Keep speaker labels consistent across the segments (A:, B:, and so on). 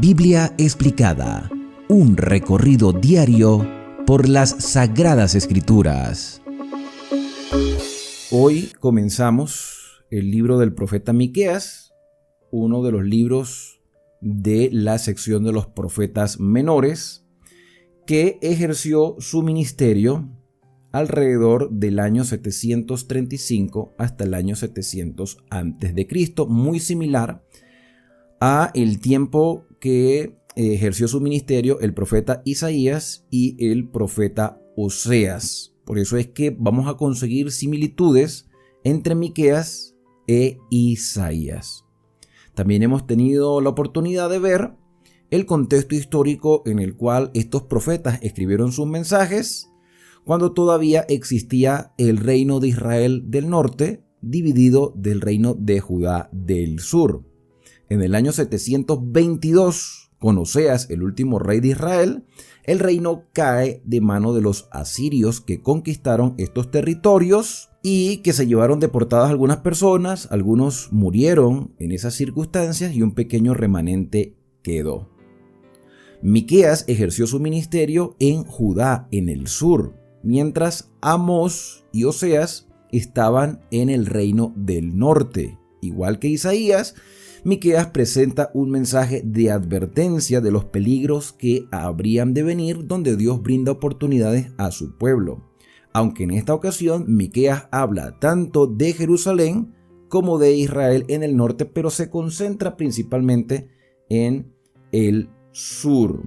A: Biblia explicada, un recorrido diario por las Sagradas Escrituras.
B: Hoy comenzamos el libro del profeta Miqueas, uno de los libros de la sección de los profetas menores, que ejerció su ministerio alrededor del año 735 hasta el año 700 a.C., muy similar a el tiempo que ejerció su ministerio el profeta Isaías y el profeta Oseas. Por eso es que vamos a conseguir similitudes entre Miqueas e Isaías. También hemos tenido la oportunidad de ver el contexto histórico en el cual estos profetas escribieron sus mensajes cuando todavía existía el reino de Israel del norte, dividido del reino de Judá del sur. En el año 722, con Oseas, el último rey de Israel, el reino cae de mano de los asirios que conquistaron estos territorios y que se llevaron deportadas algunas personas, algunos murieron en esas circunstancias y un pequeño remanente quedó. Miqueas ejerció su ministerio en Judá, en el sur, mientras Amós y Oseas estaban en el reino del norte. Igual que Isaías, Miqueas presenta un mensaje de advertencia de los peligros que habrían de venir, donde Dios brinda oportunidades a su pueblo. Aunque en esta ocasión Miqueas habla tanto de Jerusalén como de Israel en el norte, pero se concentra principalmente en el sur.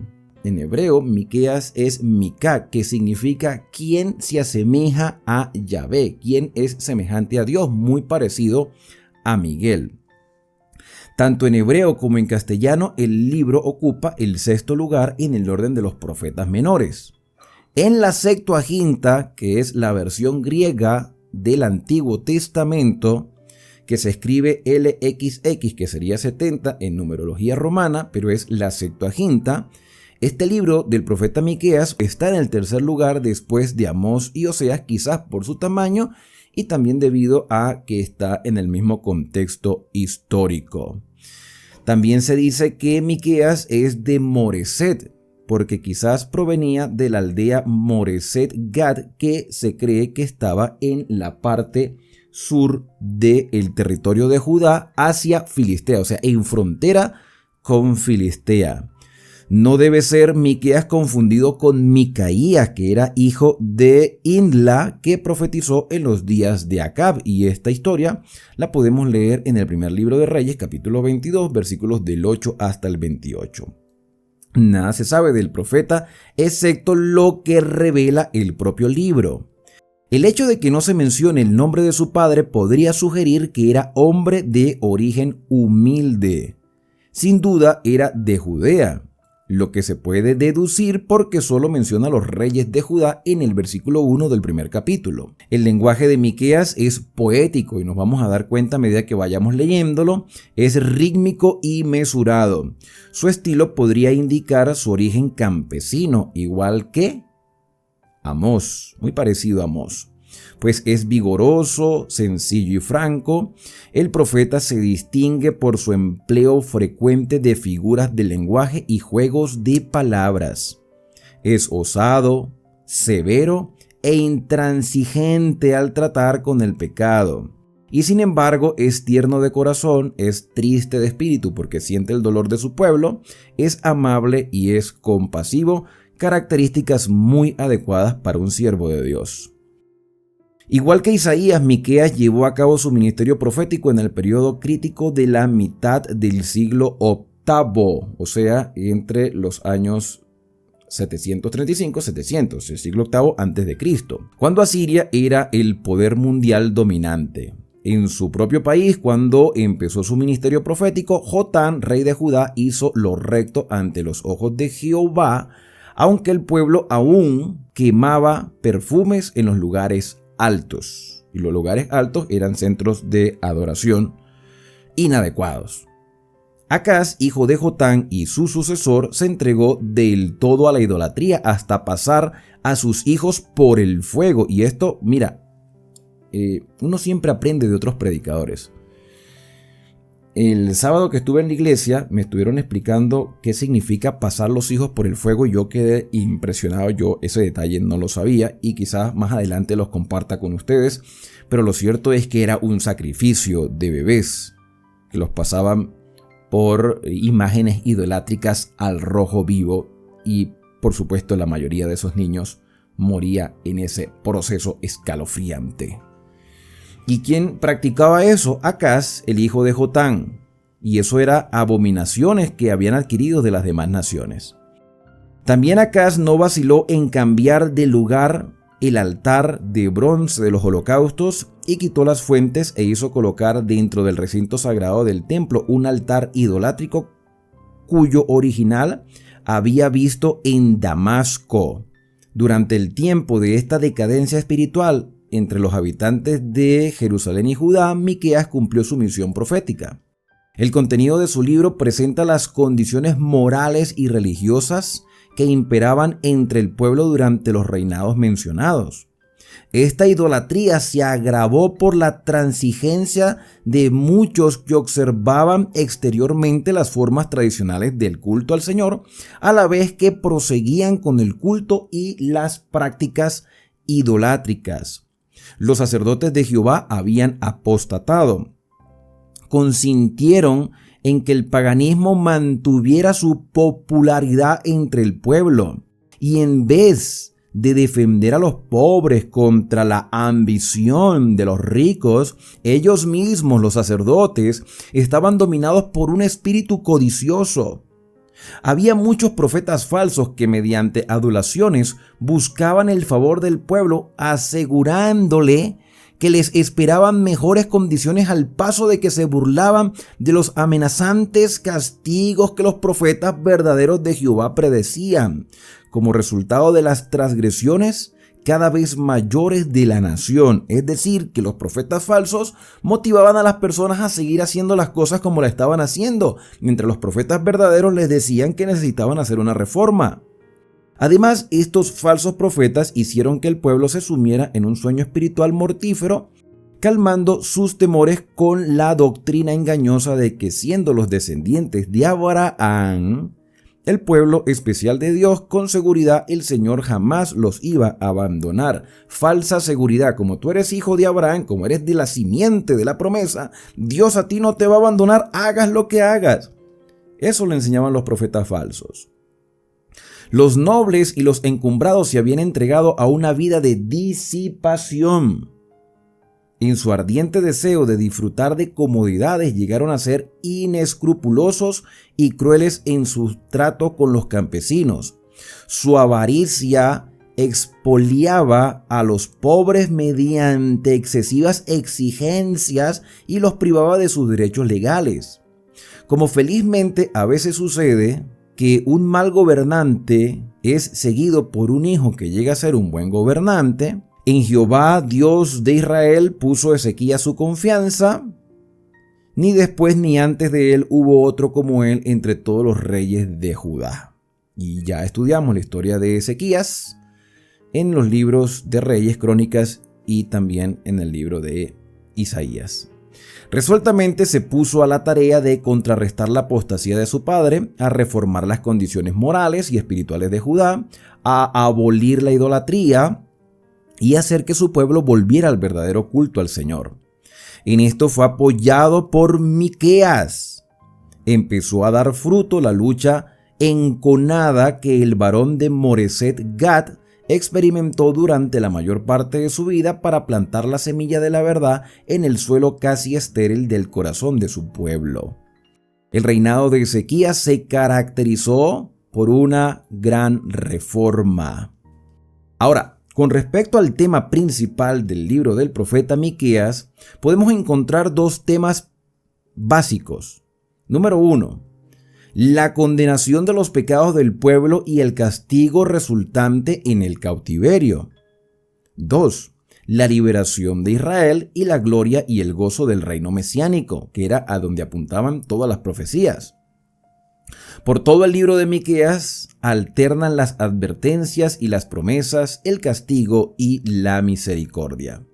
B: En hebreo, Miqueas es Micá, que significa quien se asemeja a Yahvé, quien es semejante a Dios, muy parecido a Miguel. Tanto en hebreo como en castellano, el libro ocupa el sexto lugar en el orden de los profetas menores. En la Septuaginta, que es la versión griega del Antiguo Testamento, que se escribe LXX, que sería 70 en numerología romana, pero es la Septuaginta. Este libro del profeta Miqueas está en el tercer lugar después de Amós y Oseas, quizás por su tamaño y también debido a que está en el mismo contexto histórico. También se dice que Miqueas es de Moreset, porque quizás provenía de la aldea Moreset Gad, que se cree que estaba en la parte sur del territorio de Judá hacia Filistea, o sea, en frontera con Filistea. No debe ser Miqueas confundido con Micaías, que era hijo de Indla, que profetizó en los días de Acab. Y esta historia la podemos leer en el primer libro de Reyes, capítulo 22, versículos del 8 hasta el 28. Nada se sabe del profeta, excepto lo que revela el propio libro. El hecho de que no se mencione el nombre de su padre podría sugerir que era hombre de origen humilde. Sin duda era de Judea, lo que se puede deducir porque solo menciona a los reyes de Judá en el versículo 1 del primer capítulo. El lenguaje de Miqueas es poético y nos vamos a dar cuenta a medida que vayamos leyéndolo. Es rítmico y mesurado. Su estilo podría indicar su origen campesino, igual que Amós, muy parecido a Amós. Pues es vigoroso, sencillo y franco. El profeta se distingue por su empleo frecuente de figuras de lenguaje y juegos de palabras. Es osado, severo e intransigente al tratar con el pecado. Y sin embargo es tierno de corazón, es triste de espíritu porque siente el dolor de su pueblo, es amable y es compasivo, características muy adecuadas para un siervo de Dios. Igual que Isaías, Miqueas llevó a cabo su ministerio profético en el periodo crítico de la mitad del siglo VIII, o sea, entre los años 735-700, el siglo VIII antes de Cristo, cuando Asiria era el poder mundial dominante. En su propio país, cuando empezó su ministerio profético, Jotán, rey de Judá, hizo lo recto ante los ojos de Jehová, aunque el pueblo aún quemaba perfumes en los lugares altos, y los lugares altos eran centros de adoración inadecuados. Acaz, hijo de Jotán y su sucesor, se entregó del todo a la idolatría hasta pasar a sus hijos por el fuego. Y esto, mira, uno siempre aprende de otros predicadores. el sábado que estuve en la iglesia me estuvieron explicando qué significa pasar los hijos por el fuego y yo quedé impresionado. Yo ese detalle no lo sabía y quizás más adelante los comparta con ustedes, pero lo cierto es que era un sacrificio de bebés que los pasaban por imágenes idolátricas al rojo vivo y por supuesto la mayoría de esos niños moría en ese proceso escalofriante. ¿Y quién practicaba eso? Acaz, el hijo de Jotán. Y eso era abominaciones que habían adquirido de las demás naciones. También Acaz no vaciló en cambiar de lugar el altar de bronce de los holocaustos y quitó las fuentes e hizo colocar dentro del recinto sagrado del templo un altar idolátrico cuyo original había visto en Damasco. Durante el tiempo de esta decadencia espiritual entre los habitantes de Jerusalén y Judá, Miqueas cumplió su misión profética. El contenido de su libro presenta las condiciones morales y religiosas que imperaban entre el pueblo durante los reinados mencionados. Esta idolatría se agravó por la transigencia de muchos que observaban exteriormente las formas tradicionales del culto al Señor, a la vez que proseguían con el culto y las prácticas idolátricas. Los sacerdotes de Jehová habían apostatado. Consintieron en que el paganismo mantuviera su popularidad entre el pueblo y en vez de defender a los pobres contra la ambición de los ricos, ellos mismos, los sacerdotes, estaban dominados por un espíritu codicioso. Había muchos profetas falsos que mediante adulaciones buscaban el favor del pueblo, asegurándole que les esperaban mejores condiciones al paso de que se burlaban de los amenazantes castigos que los profetas verdaderos de Jehová predecían, como resultado de las transgresiones cada vez mayores de la nación. Es decir, que los profetas falsos motivaban a las personas a seguir haciendo las cosas como la estaban haciendo, mientras los profetas verdaderos les decían que necesitaban hacer una reforma. Además, estos falsos profetas hicieron que el pueblo se sumiera en un sueño espiritual mortífero, calmando sus temores con la doctrina engañosa de que siendo los descendientes de Abraham, el pueblo especial de Dios, con seguridad el Señor jamás los iba a abandonar. Falsa seguridad, como tú eres hijo de Abraham, como eres de la simiente de la promesa, Dios a ti no te va a abandonar, hagas lo que hagas. Eso le enseñaban los profetas falsos. Los nobles y los encumbrados se habían entregado a una vida de disipación. En su ardiente deseo de disfrutar de comodidades, llegaron a ser inescrupulosos y crueles en su trato con los campesinos. Su avaricia expoliaba a los pobres mediante excesivas exigencias y los privaba de sus derechos legales. Como felizmente a veces sucede, que un mal gobernante es seguido por un hijo que llega a ser un buen gobernante, en Jehová, Dios de Israel, puso Ezequías su confianza. Ni después ni antes de él hubo otro como él entre todos los reyes de Judá. Y ya estudiamos la historia de Ezequías en los libros de Reyes, Crónicas y también en el libro de Isaías. Resueltamente se puso a la tarea de contrarrestar la apostasía de su padre, a reformar las condiciones morales y espirituales de Judá, a abolir la idolatría y hacer que su pueblo volviera al verdadero culto al Señor. En esto fue apoyado por Miqueas. Empezó a dar fruto la lucha enconada que el varón de Moreset Gat experimentó durante la mayor parte de su vida para plantar la semilla de la verdad en el suelo casi estéril del corazón de su pueblo. El reinado de Ezequías se caracterizó por una gran reforma. Ahora, con respecto al tema principal del libro del profeta Miqueas, podemos encontrar dos temas básicos. Número 1. La condenación de los pecados del pueblo y el castigo resultante en el cautiverio. 2. La liberación de Israel y la gloria y el gozo del reino mesiánico, que era a donde apuntaban todas las profecías. Por todo el libro de Miqueas alternan las advertencias y las promesas, el castigo y la misericordia.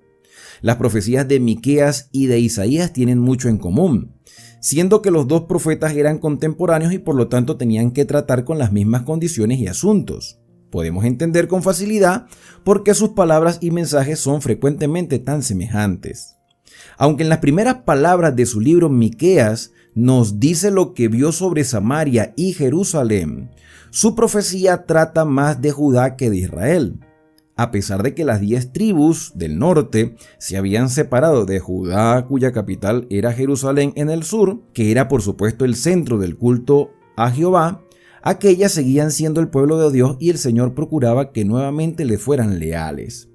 B: Las profecías de Miqueas y de Isaías tienen mucho en común. siendo que los dos profetas eran contemporáneos y por lo tanto tenían que tratar con las mismas condiciones y asuntos. Podemos entender con facilidad por qué sus palabras y mensajes son frecuentemente tan semejantes. Aunque en las primeras palabras de su libro Miqueas nos dice lo que vio sobre Samaria y Jerusalén, su profecía trata más de Judá que de Israel. A pesar de que las 10 tribus del norte se habían separado de Judá, cuya capital era Jerusalén en el sur, que era por supuesto el centro del culto a Jehová, aquellas seguían siendo el pueblo de Dios y el Señor procuraba que nuevamente le fueran leales.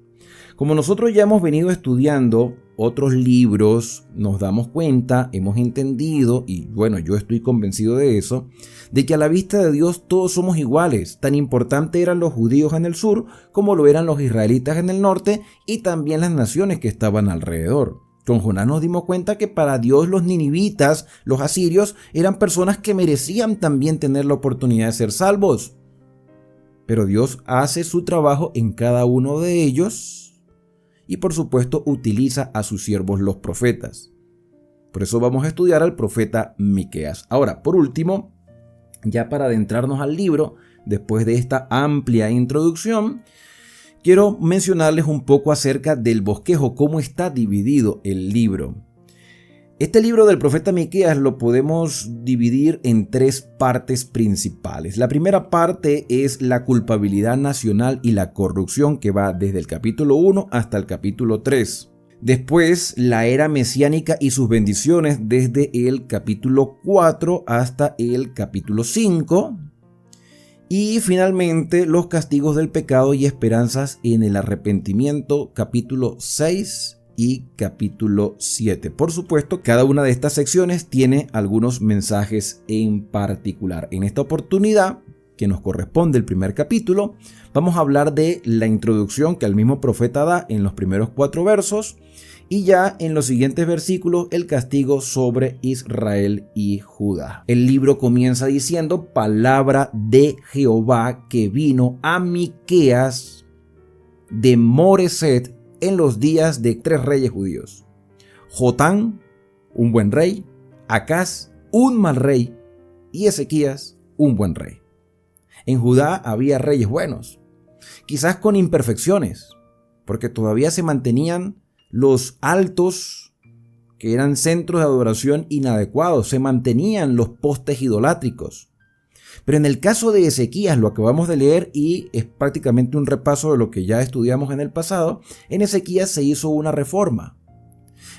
B: Como nosotros ya hemos venido estudiando otros libros, nos damos cuenta, hemos entendido, y bueno, yo estoy convencido de eso, de que a la vista de Dios todos somos iguales. Tan importante eran los judíos en el sur como lo eran los israelitas en el norte y también las naciones que estaban alrededor. Con Jonás nos dimos cuenta que para Dios los ninivitas, los asirios, eran personas que merecían también tener la oportunidad de ser salvos. Pero Dios hace su trabajo en cada uno de ellos y por supuesto utiliza a sus siervos los profetas. Por eso vamos a estudiar al profeta Miqueas. Ahora, por último, ya para adentrarnos al libro, después de esta amplia introducción, quiero mencionarles un poco acerca del bosquejo, cómo está dividido el libro. Este libro del profeta Miqueas lo podemos dividir en 3 partes principales. La primera parte es la culpabilidad nacional y la corrupción, que va desde el capítulo 1 hasta el capítulo 3. Después, la era mesiánica y sus bendiciones desde el capítulo 4 hasta el capítulo 5. Y finalmente, los castigos del pecado y esperanzas en el arrepentimiento, capítulo 6 y capítulo 7. Por supuesto, cada una de estas secciones tiene algunos mensajes en particular. En esta oportunidad, que nos corresponde el primer capítulo, vamos a hablar de la introducción que el mismo profeta da en los primeros 4 versos y ya en los siguientes versículos el castigo sobre Israel y Judá. El libro comienza diciendo: palabra de Jehová que vino a Miqueas de Moreset en los días de 3 reyes judíos: Jotán, un buen rey; Acaz, un mal rey; y Ezequías, un buen rey. En Judá había reyes buenos, quizás con imperfecciones, porque todavía se mantenían los altos, que eran centros de adoración inadecuados, se mantenían los postes idolátricos. Pero en el caso de Ezequías, lo acabamos de leer y es prácticamente un repaso de lo que ya estudiamos en el pasado. En Ezequías se hizo una reforma.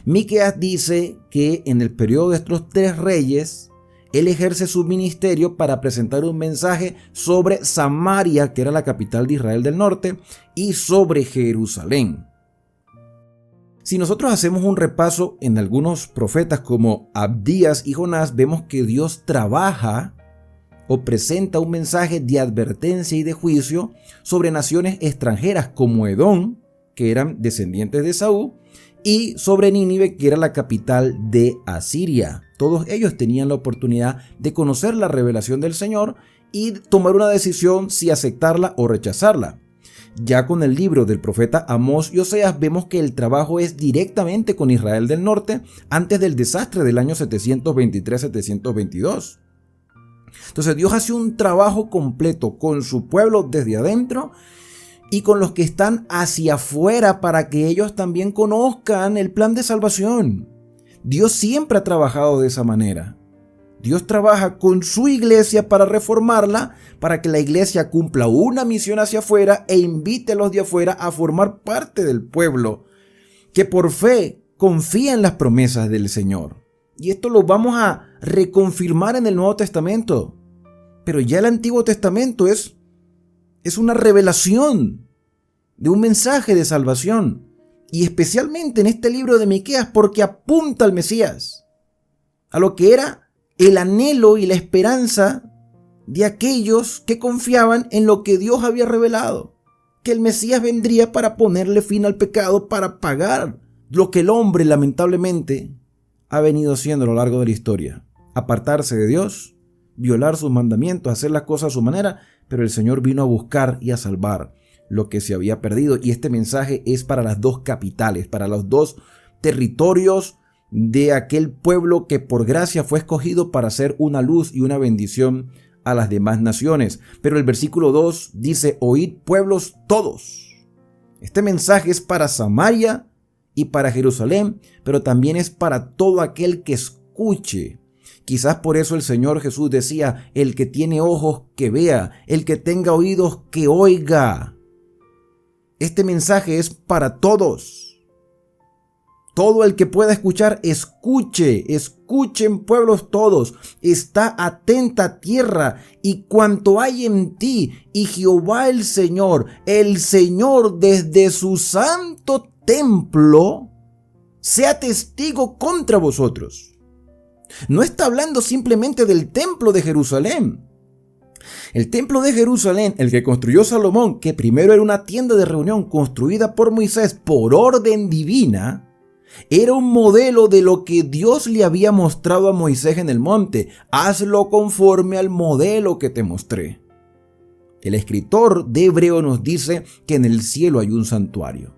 B: Miqueas dice que en el periodo de estos 3 reyes, él ejerce su ministerio para presentar un mensaje sobre Samaria, que era la capital de Israel del norte, y sobre Jerusalén. Si nosotros hacemos un repaso en algunos profetas como Abdías y Jonás, vemos que Dios trabaja o presenta un mensaje de advertencia y de juicio sobre naciones extranjeras como Edom, que eran descendientes de Esaú, y sobre Nínive, que era la capital de Asiria. Todos ellos tenían la oportunidad de conocer la revelación del Señor y tomar una decisión si aceptarla o rechazarla. Ya con el libro del profeta Amós y Oseas vemos que el trabajo es directamente con Israel del norte antes del desastre del año 723-722. Entonces Dios hace un trabajo completo con su pueblo desde adentro y con los que están hacia afuera para que ellos también conozcan el plan de salvación. Dios siempre ha trabajado de esa manera. Dios trabaja con su iglesia para reformarla, para que la iglesia cumpla una misión hacia afuera e invite a los de afuera a formar parte del pueblo que por fe confía en las promesas del Señor. Y esto lo vamos a reconfirmar en el Nuevo Testamento. Pero ya el Antiguo Testamento es una revelación de un mensaje de salvación. Y especialmente en este libro de Miqueas, porque apunta al Mesías, a lo que era el anhelo y la esperanza de aquellos que confiaban en lo que Dios había revelado, que el Mesías vendría para ponerle fin al pecado, para pagar lo que el hombre lamentablemente ha venido haciendo a lo largo de la historia: apartarse de Dios, violar sus mandamientos, hacer las cosas a su manera. Pero el Señor vino a buscar y a salvar lo que se había perdido, y este mensaje es para las 2 capitales, para los 2 territorios de aquel pueblo que por gracia fue escogido para ser una luz y una bendición a las demás naciones. Pero el versículo 2 dice: oíd, pueblos todos. Este mensaje es para Samaria y para Jerusalén, pero también es para todo aquel que escuche. Quizás por eso el Señor Jesús decía: el que tiene ojos que vea, el que tenga oídos que oiga. Este mensaje es para todos. Todo el que pueda escuchar, escuche. Escuchen, pueblos todos. Está atenta tierra y cuanto hay en ti. Y Jehová el Señor desde su santo templo, sea testigo contra vosotros. No está hablando simplemente del templo de Jerusalén. El templo de Jerusalén, el que construyó Salomón, que primero era una tienda de reunión construida por Moisés por orden divina, era un modelo de lo que Dios le había mostrado a Moisés en el monte. Hazlo conforme al modelo que te mostré. El escritor de Hebreo nos dice que en el cielo hay un santuario,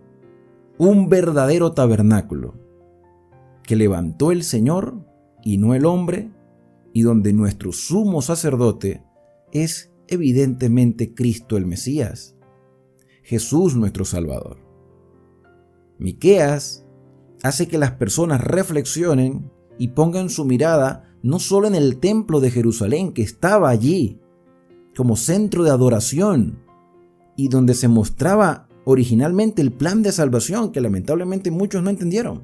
B: un verdadero tabernáculo, que levantó el Señor y no el hombre, y donde nuestro sumo sacerdote es evidentemente Cristo el Mesías, Jesús nuestro Salvador. Miqueas hace que las personas reflexionen y pongan su mirada no solo en el templo de Jerusalén, que estaba allí como centro de adoración y donde se mostraba originalmente el plan de salvación, que lamentablemente muchos no entendieron,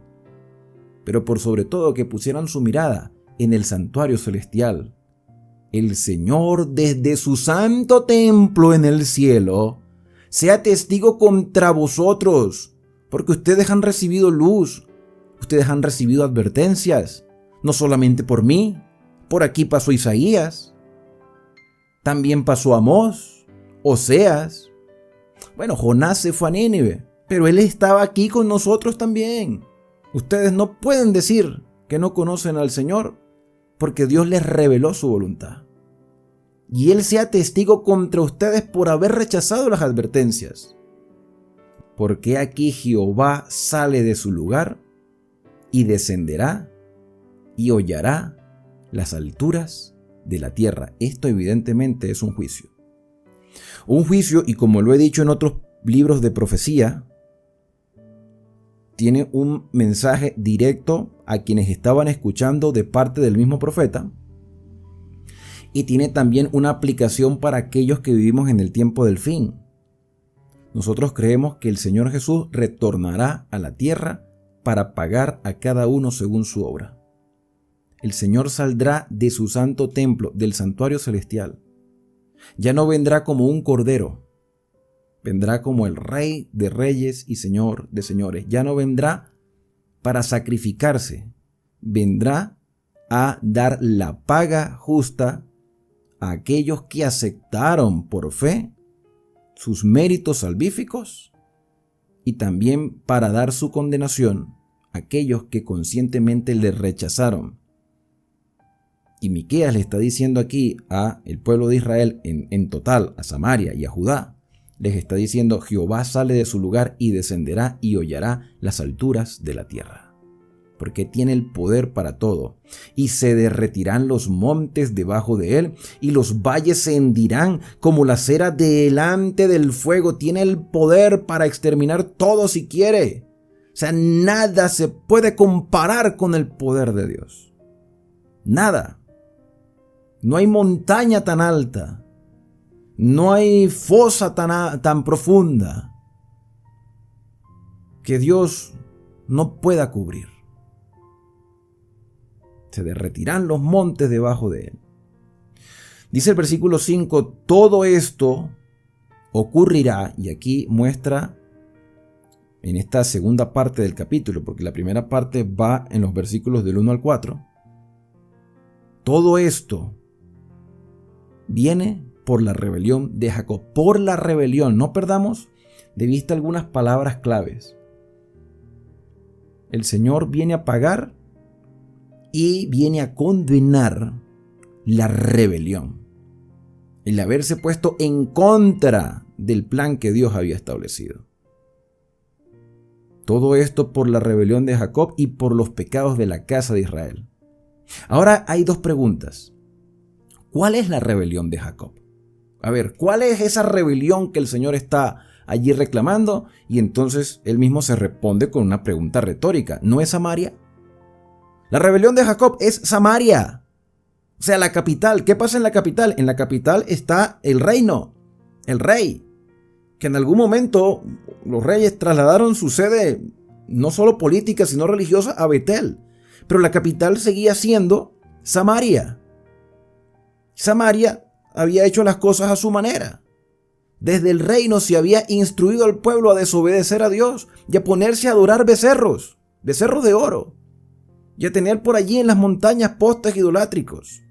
B: pero por sobre todo que pusieran su mirada en el santuario celestial. El Señor desde su santo templo en el cielo sea testigo contra vosotros, porque ustedes han recibido luz, ustedes han recibido advertencias, no solamente por mí. Por aquí pasó Isaías, también pasó Amós, Oseas. Bueno, Jonás se fue a Nínive, pero él estaba aquí con nosotros también. Ustedes no pueden decir que no conocen al Señor, porque Dios les reveló su voluntad. Y Él sea testigo contra ustedes por haber rechazado las advertencias. Porque aquí Jehová sale de su lugar y descenderá y hollará las alturas de la tierra. Esto evidentemente es un juicio. Un juicio, y como lo he dicho en otros libros de profecía, tiene un mensaje directo a quienes estaban escuchando de parte del mismo profeta, y tiene también una aplicación para aquellos que vivimos en el tiempo del fin. Nosotros creemos que el Señor Jesús retornará a la tierra para pagar a cada uno según su obra. El Señor saldrá de su santo templo, del santuario celestial. Ya no vendrá como un cordero, vendrá como el Rey de reyes y Señor de señores. Ya no vendrá para sacrificarse, vendrá a dar la paga justa a aquellos que aceptaron por fe sus méritos salvíficos, y también para dar su condenación a aquellos que conscientemente le rechazaron. Y Miqueas le está diciendo aquí a el pueblo de Israel en total, a Samaria y a Judá, les está diciendo: Jehová sale de su lugar y descenderá y hollará las alturas de la tierra, porque tiene el poder para todo, y se derretirán los montes debajo de él, y los valles se hendirán como la cera delante del fuego. Tiene el poder para exterminar todo si quiere. O sea, nada se puede comparar con el poder de Dios. Nada. No hay montaña tan alta, no hay fosa tan profunda que Dios no pueda cubrir. Se derretirán los montes debajo de él. Dice el versículo 5, todo esto ocurrirá, y aquí muestra en esta segunda parte del capítulo, porque la primera parte va en los versículos del 1 al 4. Todo esto viene por la rebelión de Jacob, por la rebelión. No perdamos de vista algunas palabras claves. El Señor viene a pagar y viene a condenar la rebelión, el haberse puesto en contra del plan que Dios había establecido. Todo esto por la rebelión de Jacob y por los pecados de la casa de Israel. Ahora hay dos preguntas. ¿Cuál es la rebelión de Jacob? A ver, ¿cuál es esa rebelión que el Señor está allí reclamando? Y entonces él mismo se responde con una pregunta retórica. ¿No es Samaria? La rebelión de Jacob es Samaria. O sea, la capital. ¿Qué pasa en la capital? En la capital está el reino, el rey. Que en algún momento los reyes trasladaron su sede, no solo política, sino religiosa, a Betel. Pero la capital seguía siendo Samaria. Samaria había hecho las cosas a su manera. Desde el reino se había instruido al pueblo a desobedecer a Dios y a ponerse a adorar becerros de oro, y a tener por allí en las montañas postes idolátricos.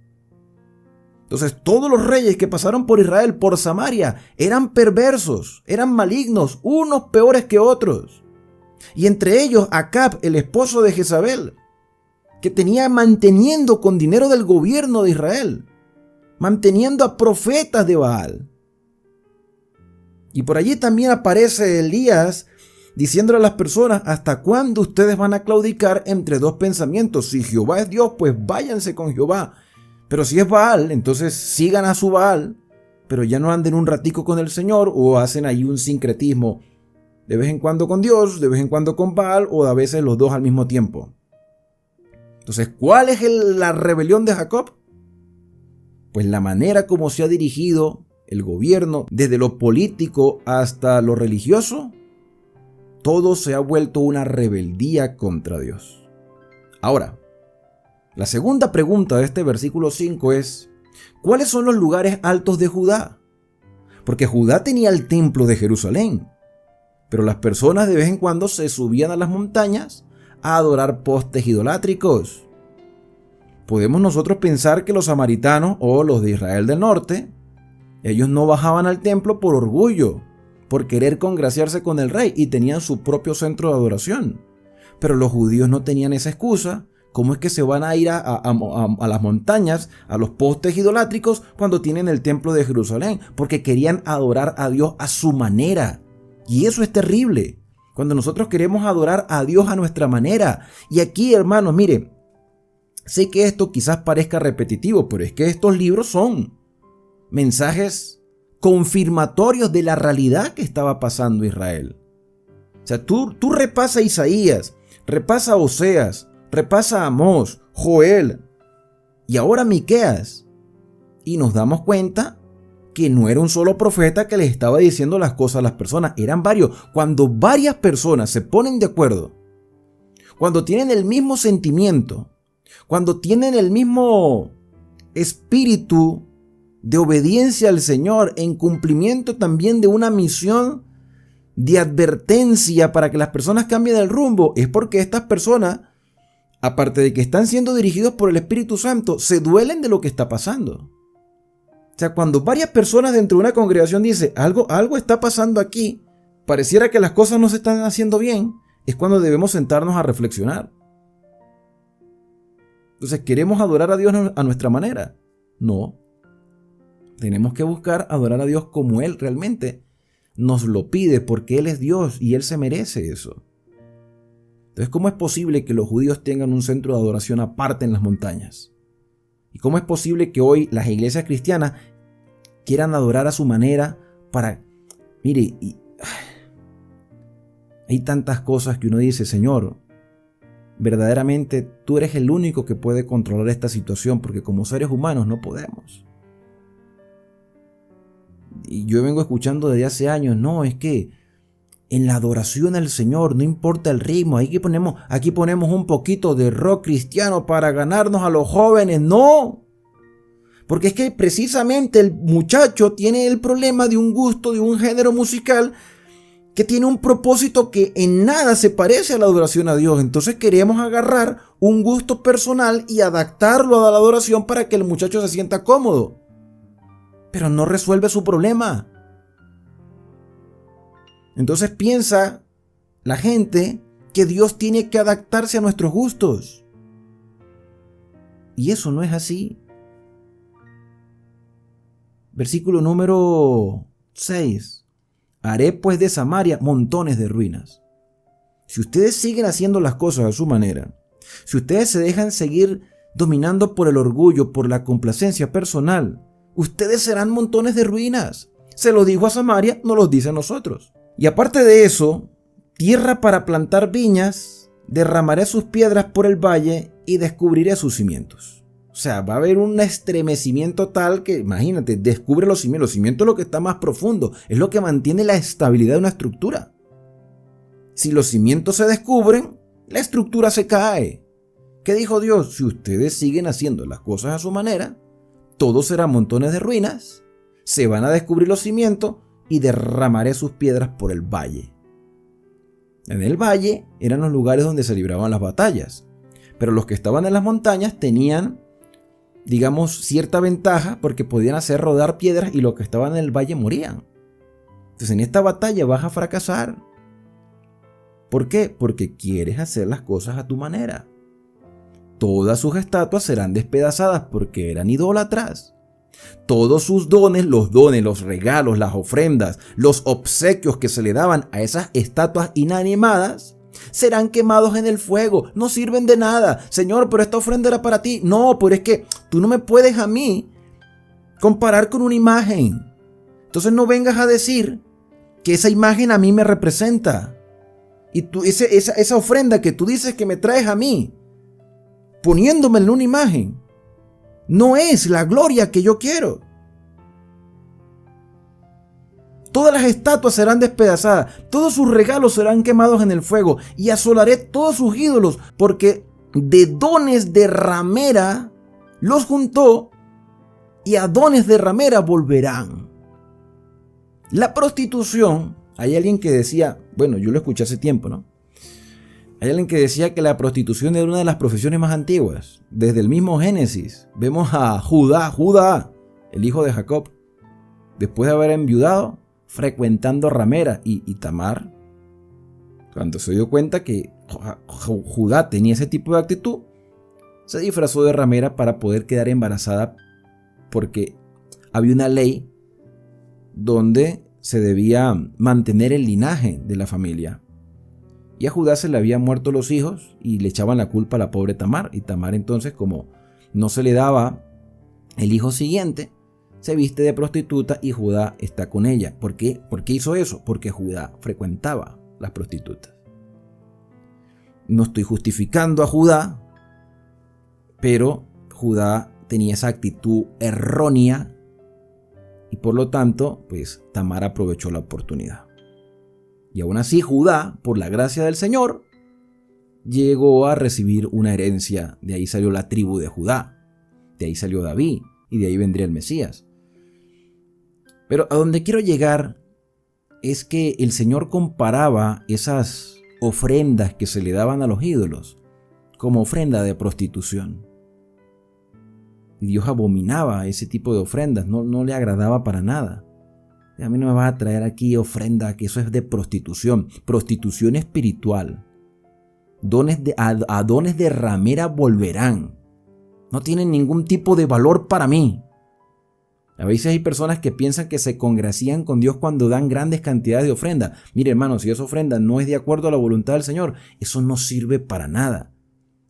B: Entonces todos los reyes que pasaron por Israel, por Samaria, eran perversos, eran malignos, unos peores que otros. Y entre ellos Acab, el esposo de Jezabel, que tenía manteniendo con dinero del gobierno de Israel, manteniendo a profetas de Baal. Y por allí también aparece Elías diciéndole a las personas: ¿hasta cuándo ustedes van a claudicar entre dos pensamientos? Si Jehová es Dios, pues váyanse con Jehová. Pero si es Baal, entonces sigan a su Baal, pero ya no anden un ratico con el Señor, o hacen ahí un sincretismo, de vez en cuando con Dios, de vez en cuando con Baal, o a veces los dos al mismo tiempo. Entonces, ¿cuál es la rebelión de Jacob? Pues la manera como se ha dirigido el gobierno, desde lo político hasta lo religioso, todo se ha vuelto una rebeldía contra Dios. Ahora, la segunda pregunta de este versículo 5 es: ¿cuáles son los lugares altos de Judá? Porque Judá tenía el templo de Jerusalén, pero las personas de vez en cuando se subían a las montañas a adorar postes idolátricos. Podemos nosotros pensar que los samaritanos o los de Israel del norte, ellos no bajaban al templo por orgullo, por querer congraciarse con el rey, y tenían su propio centro de adoración. Pero los judíos no tenían esa excusa. ¿Cómo es que se van a ir a las montañas, a los postes idolátricos, cuando tienen el templo de Jerusalén? Porque querían adorar a Dios a su manera. Y eso es terrible, cuando nosotros queremos adorar a Dios a nuestra manera. Y aquí, hermanos, mire, sé que esto quizás parezca repetitivo, pero es que estos libros son mensajes confirmatorios de la realidad que estaba pasando Israel. O sea, tú repasa Isaías, repasa Oseas, repasa Amós, Joel y ahora Miqueas, y nos damos cuenta que no era un solo profeta que les estaba diciendo las cosas a las personas, eran varios. Cuando varias personas se ponen de acuerdo, cuando tienen el mismo sentimiento, cuando tienen el mismo espíritu de obediencia al Señor, en cumplimiento también de una misión de advertencia para que las personas cambien el rumbo, es porque estas personas, aparte de que están siendo dirigidos por el Espíritu Santo, se duelen de lo que está pasando. O sea, cuando varias personas dentro de una congregación dicen algo está pasando aquí, pareciera que las cosas no se están haciendo bien, es cuando debemos sentarnos a reflexionar. Entonces, ¿queremos adorar a Dios a nuestra manera? No. Tenemos que buscar adorar a Dios como Él realmente nos lo pide, porque Él es Dios y Él se merece eso. Entonces, ¿cómo es posible que los judíos tengan un centro de adoración aparte en las montañas? ¿Y cómo es posible que hoy las iglesias cristianas quieran adorar a su manera para... Mire, hay tantas cosas que uno dice: Señor, verdaderamente tú eres el único que puede controlar esta situación, porque como seres humanos no podemos. Y yo vengo escuchando desde hace años: no, es que en la adoración al Señor no importa el ritmo, aquí ponemos un poquito de rock cristiano para ganarnos a los jóvenes. No, porque es que precisamente el muchacho tiene el problema de un gusto, de un género musical que tiene un propósito que en nada se parece a la adoración a Dios. Entonces queremos agarrar un gusto personal y adaptarlo a la adoración para que el muchacho se sienta cómodo, pero no resuelve su problema. Entonces piensa la gente que Dios tiene que adaptarse a nuestros gustos. Y eso no es así. Versículo número 6. Haré pues de Samaria montones de ruinas. si ustedes siguen haciendo las cosas a su manera, si ustedes se dejan seguir dominando por el orgullo, por la complacencia personal, ustedes serán montones de ruinas. Se lo dijo a Samaria, nos lo dice a nosotros. Y aparte de eso, tierra para plantar viñas, derramaré sus piedras por el valle y descubriré sus cimientos. O sea, va a haber un estremecimiento tal que, imagínate, descubre los cimientos. Los cimientos es lo que está más profundo, es lo que mantiene la estabilidad de una estructura. Si los cimientos se descubren, la estructura se cae. ¿Qué dijo Dios? Si ustedes siguen haciendo las cosas a su manera, todo será montones de ruinas, se van a descubrir los cimientos y derramaré sus piedras por el valle. En el valle eran los lugares donde se libraban las batallas, pero los que estaban en las montañas tenían, digamos, cierta ventaja porque podían hacer rodar piedras y los que estaban en el valle morían. Entonces en esta batalla vas a fracasar. ¿Por qué? Porque quieres hacer las cosas a tu manera. Todas sus estatuas serán despedazadas porque eran idólatras. Todos sus dones, los regalos, las ofrendas, los obsequios que se le daban a esas estatuas inanimadas, serán quemados en el fuego. No sirven de nada. Señor, pero esta ofrenda era para ti. No, pero es que tú no me puedes a mí comparar con una imagen. Entonces no vengas a decir que esa imagen a mí me representa. Y tú, esa ofrenda que tú dices que me traes a mí, poniéndome en una imagen, no es la gloria que yo quiero. Todas las estatuas serán despedazadas, todos sus regalos serán quemados en el fuego, y asolaré todos sus ídolos, porque de dones de ramera los juntó, y a dones de ramera volverán. La prostitución, hay alguien que decía, bueno, yo lo escuché hace tiempo, ¿no? Hay alguien que decía que la prostitución era una de las profesiones más antiguas. Desde el mismo Génesis vemos a Judá, el hijo de Jacob, después de haber enviudado, frecuentando ramera, y Tamar, cuando se dio cuenta que Judá tenía ese tipo de actitud, se disfrazó de ramera para poder quedar embarazada, porque había una ley donde se debía mantener el linaje de la familia. Y a Judá se le habían muerto los hijos y le echaban la culpa a la pobre Tamar. Y Tamar entonces, como no se le daba el hijo siguiente, se viste de prostituta y Judá está con ella. ¿Por qué? ¿Por qué hizo eso? Porque Judá frecuentaba las prostitutas. No estoy justificando a Judá, pero Judá tenía esa actitud errónea y por lo tanto, pues Tamar aprovechó la oportunidad. Y aún así Judá, por la gracia del Señor, llegó a recibir una herencia. De ahí salió la tribu de Judá, de ahí salió David y de ahí vendría el Mesías. Pero a donde quiero llegar es que el Señor comparaba esas ofrendas que se le daban a los ídolos como ofrenda de prostitución. Y Dios abominaba ese tipo de ofrendas, no le agradaba para nada. A mí no me vas a traer aquí ofrenda, que eso es de prostitución espiritual. A dones de ramera volverán. No tienen ningún tipo de valor para mí. A veces hay personas que piensan que se congracian con Dios cuando dan grandes cantidades de ofrenda. Mire, hermano, si esa ofrenda no es de acuerdo a la voluntad del Señor, eso no sirve para nada.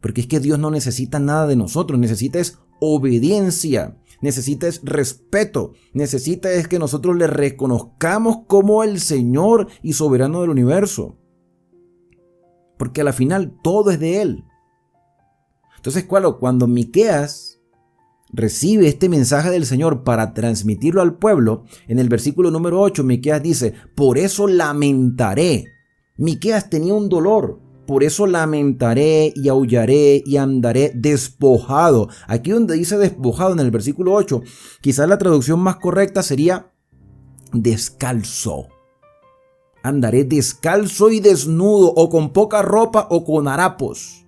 B: Porque es que Dios no necesita nada de nosotros, necesita es obediencia, necesita es respeto, necesita es que nosotros le reconozcamos como el Señor y soberano del universo. Porque a la final todo es de Él. Entonces, cuando Miqueas recibe este mensaje del Señor para transmitirlo al pueblo, en el versículo número 8, Miqueas dice, por eso lamentaré. Miqueas tenía un dolor. Por eso lamentaré y aullaré y andaré despojado. Aquí donde dice despojado en el versículo 8, quizás la traducción más correcta sería descalzo. Andaré descalzo y desnudo, o con poca ropa o con harapos.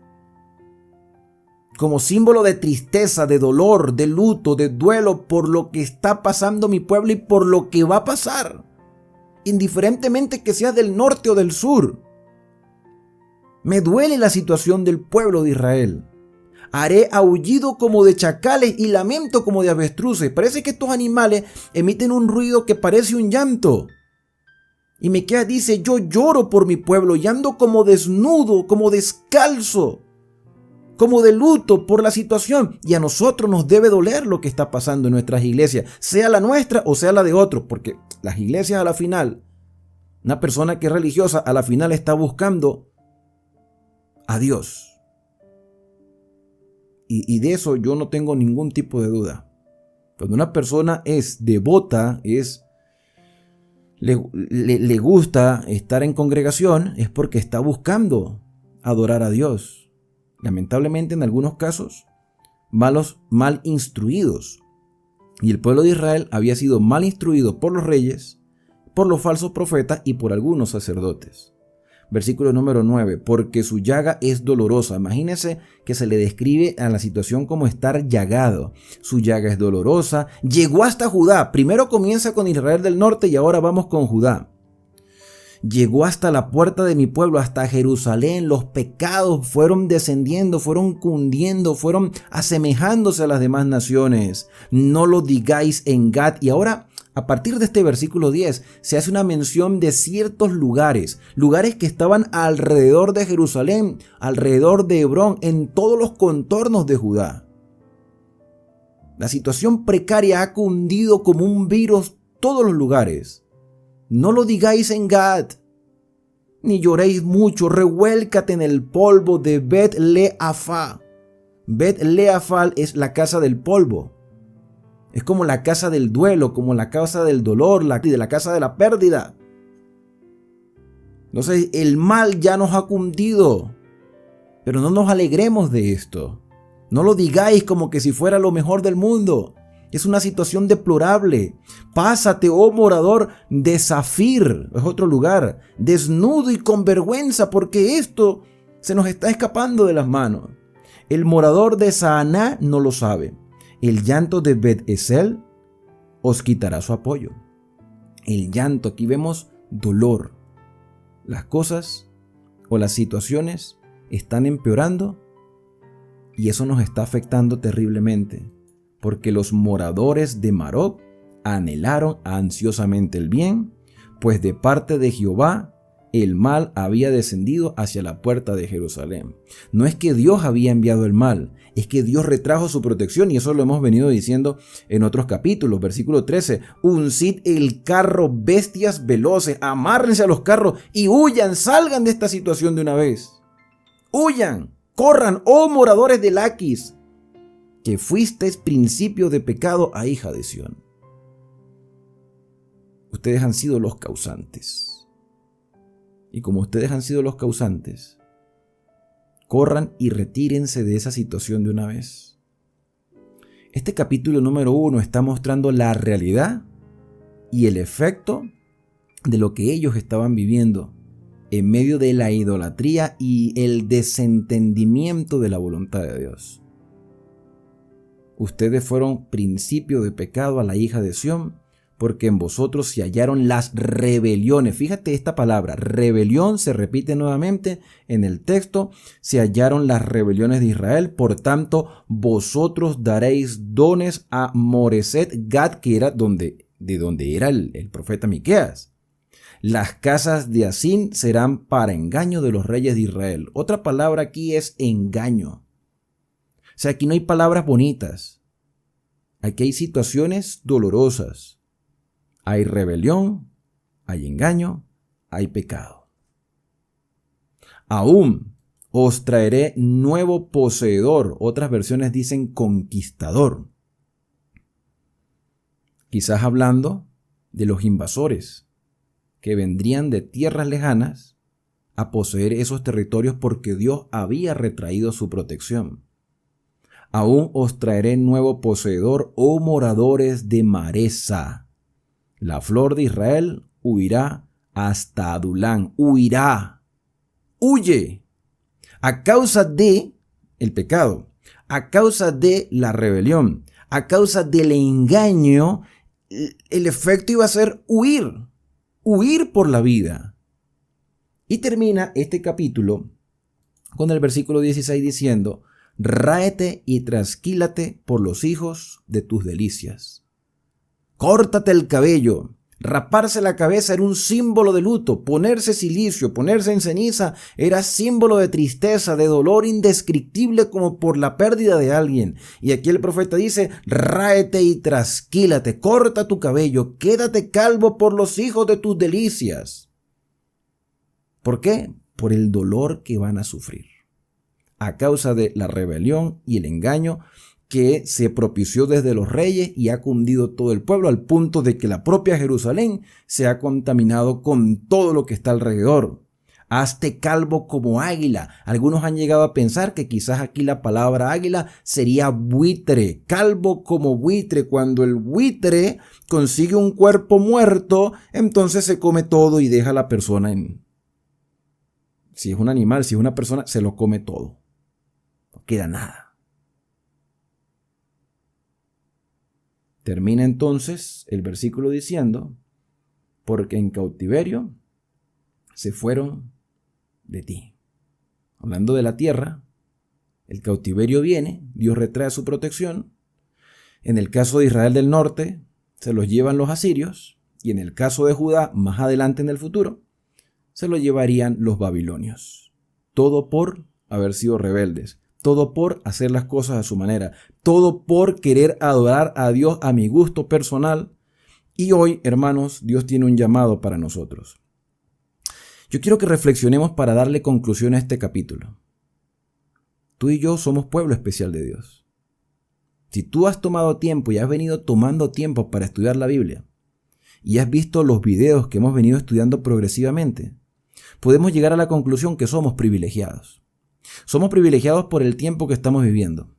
B: Como símbolo de tristeza, de dolor, de luto, de duelo por lo que está pasando mi pueblo y por lo que va a pasar. Indiferentemente que sea del norte o del sur. Me duele la situación del pueblo de Israel. Haré aullido como de chacales y lamento como de avestruces. Parece que estos animales emiten un ruido que parece un llanto. Y Miqueas dice, yo lloro por mi pueblo y ando como desnudo, como descalzo, como de luto por la situación. Y a nosotros nos debe doler lo que está pasando en nuestras iglesias, sea la nuestra o sea la de otros, porque las iglesias a la final, una persona que es religiosa a la final está buscando a Dios. Y de eso yo no tengo ningún tipo de duda. Cuando una persona es devota, le gusta estar en congregación, es porque está buscando adorar a Dios. Lamentablemente en algunos casos, mal instruidos. Y el pueblo de Israel había sido mal instruido por los reyes, por los falsos profetas y por algunos sacerdotes. Versículo número 9, porque su llaga es dolorosa. Imagínense que se le describe a la situación como estar llagado. Su llaga es dolorosa. Llegó hasta Judá. Primero comienza con Israel del norte y ahora vamos con Judá. Llegó hasta la puerta de mi pueblo, hasta Jerusalén. Los pecados fueron descendiendo, fueron cundiendo, fueron asemejándose a las demás naciones. No lo digáis en Gad. Y ahora, a partir de este versículo 10, se hace una mención de ciertos lugares que estaban alrededor de Jerusalén, alrededor de Hebrón, en todos los contornos de Judá. La situación precaria ha cundido como un virus todos los lugares. No lo digáis en Gad, ni lloréis mucho, revuélcate en el polvo de Bet-Leafá. Bet-Leafá es la casa del polvo. Es como la casa del duelo, como la casa del dolor, la casa de la pérdida. Entonces el mal ya nos ha cundido, pero no nos alegremos de esto. No lo digáis como que si fuera lo mejor del mundo. Es una situación deplorable. Pásate, oh morador de Zafir, es otro lugar, desnudo y con vergüenza, porque esto se nos está escapando de las manos. El morador de Saaná no lo sabe. El llanto de Bet-Esel os quitará su apoyo. El llanto, aquí vemos dolor. Las cosas o las situaciones están empeorando y eso nos está afectando terriblemente, porque los moradores de Marot anhelaron ansiosamente el bien, pues de parte de Jehová el mal había descendido hacia la puerta de Jerusalén. No es que Dios había enviado el mal, es que Dios retrajo su protección, y eso lo hemos venido diciendo en otros capítulos. Versículo 13, uncid el carro, bestias veloces, amárrense a los carros y huyan, salgan de esta situación de una vez. Huyan, corran, oh moradores de Laquis, que fuisteis principio de pecado a hija de Sión. Ustedes han sido los causantes. Y como ustedes han sido los causantes, corran y retírense de esa situación de una vez. Este capítulo número 1 está mostrando la realidad y el efecto de lo que ellos estaban viviendo en medio de la idolatría y el desentendimiento de la voluntad de Dios. Ustedes fueron principio de pecado a la hija de Sión, porque en vosotros se hallaron las rebeliones. Fíjate esta palabra, rebelión, se repite nuevamente en el texto. Se hallaron las rebeliones de Israel, por tanto, vosotros daréis dones a Moreset Gad, que era de donde era el profeta Miqueas. Las casas de Asín serán para engaño de los reyes de Israel. Otra palabra aquí es engaño. O sea, aquí no hay palabras bonitas. Aquí hay situaciones dolorosas. Hay rebelión, hay engaño, hay pecado. Aún os traeré nuevo poseedor. Otras versiones dicen conquistador. Quizás hablando de los invasores que vendrían de tierras lejanas a poseer esos territorios porque Dios había retraído su protección. Aún os traeré nuevo poseedor, oh moradores de Maresa. La flor de Israel huirá hasta Adulán. Huirá. Huye. A causa de el pecado, a causa de la rebelión, a causa del engaño, el efecto iba a ser huir. Huir por la vida. Y termina este capítulo con el versículo 16 diciendo: ráete y trasquílate por los hijos de tus delicias. Córtate el cabello, Raparse la cabeza era un símbolo de luto, ponerse cilicio, ponerse en ceniza era símbolo de tristeza, de dolor indescriptible como por la pérdida de alguien. Y aquí el profeta dice, ráete y trasquílate, corta tu cabello, quédate calvo por los hijos de tus delicias. ¿Por qué? Por el dolor que van a sufrir a causa de la rebelión y el engaño que se propició desde los reyes y ha cundido todo el pueblo al punto de que la propia Jerusalén se ha contaminado con todo lo que está alrededor. Hazte calvo como águila. Algunos han llegado a pensar que quizás aquí la palabra águila sería buitre, calvo como buitre. Cuando el buitre consigue un cuerpo muerto, entonces se come todo y deja a la persona en... Si es un animal, si es una persona, se lo come todo. No queda nada. Termina entonces el versículo diciendo, porque en cautiverio se fueron de ti. Hablando de la tierra, el cautiverio viene, Dios retrae su protección. En el caso de Israel del norte, se los llevan los asirios, y en el caso de Judá, más adelante en el futuro, se lo llevarían los babilonios. Todo por haber sido rebeldes. Todo por hacer las cosas a su manera. Todo por querer adorar a Dios a mi gusto personal. Y hoy, hermanos, Dios tiene un llamado para nosotros. Yo quiero que reflexionemos para darle conclusión a este capítulo. Tú y yo somos pueblo especial de Dios. Si tú has tomado tiempo y has venido tomando tiempo para estudiar la Biblia y has visto los videos que hemos venido estudiando progresivamente, podemos llegar a la conclusión que somos privilegiados. Somos privilegiados por el tiempo que estamos viviendo.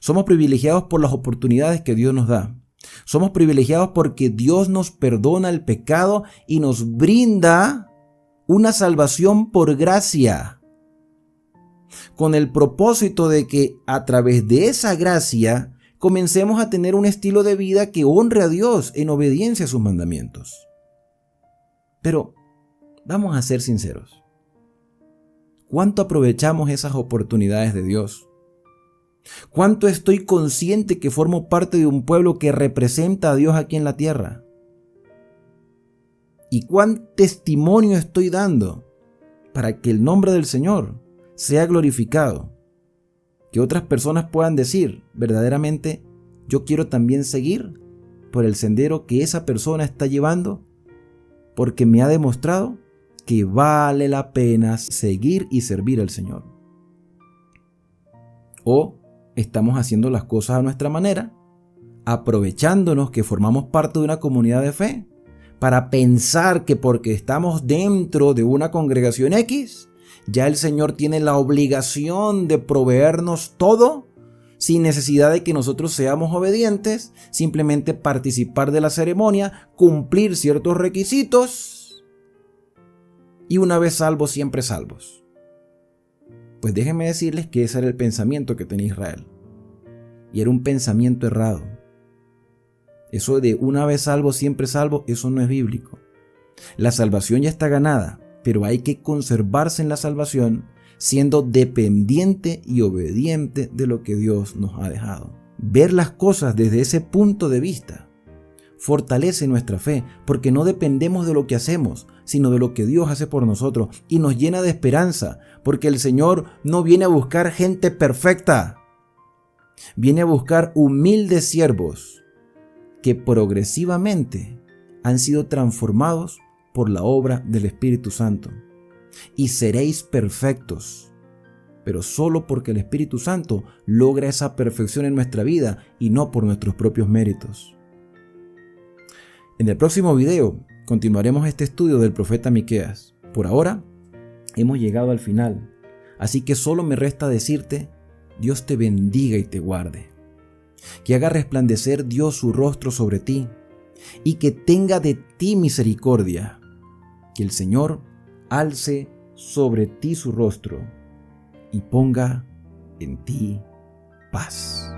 B: Somos privilegiados por las oportunidades que Dios nos da. Somos privilegiados porque Dios nos perdona el pecado y nos brinda una salvación por gracia, con el propósito de que a través de esa gracia comencemos a tener un estilo de vida que honre a Dios en obediencia a sus mandamientos. Pero vamos a ser sinceros. ¿Cuánto aprovechamos esas oportunidades de Dios? ¿Cuánto estoy consciente que formo parte de un pueblo que representa a Dios aquí en la tierra? ¿Y cuán testimonio estoy dando para que el nombre del Señor sea glorificado? Que otras personas puedan decir, verdaderamente, yo quiero también seguir por el sendero que esa persona está llevando, porque me ha demostrado que vale la pena seguir y servir al Señor. O estamos haciendo las cosas a nuestra manera, aprovechándonos que formamos parte de una comunidad de fe, para pensar que porque estamos dentro de una congregación X, ya el Señor tiene la obligación de proveernos todo, sin necesidad de que nosotros seamos obedientes, simplemente participar de la ceremonia, cumplir ciertos requisitos, y una vez salvos, siempre salvos. Pues déjenme decirles que ese era el pensamiento que tenía Israel. Y era un pensamiento errado. Eso de una vez salvo, siempre salvo, eso no es bíblico. La salvación ya está ganada, pero hay que conservarse en la salvación siendo dependiente y obediente de lo que Dios nos ha dejado. Ver las cosas desde ese punto de vista fortalece nuestra fe, porque no dependemos de lo que hacemos, sino de lo que Dios hace por nosotros, y nos llena de esperanza, porque el Señor no viene a buscar gente perfecta, viene a buscar humildes siervos que progresivamente han sido transformados por la obra del Espíritu Santo. Y seréis perfectos, pero solo porque el Espíritu Santo logra esa perfección en nuestra vida y no por nuestros propios méritos. En el próximo video continuaremos este estudio del profeta Miqueas. Por ahora hemos llegado al final, así que solo me resta decirte: Dios te bendiga y te guarde, que haga resplandecer Dios su rostro sobre ti y que tenga de ti misericordia, que el Señor alce sobre ti su rostro y ponga en ti paz.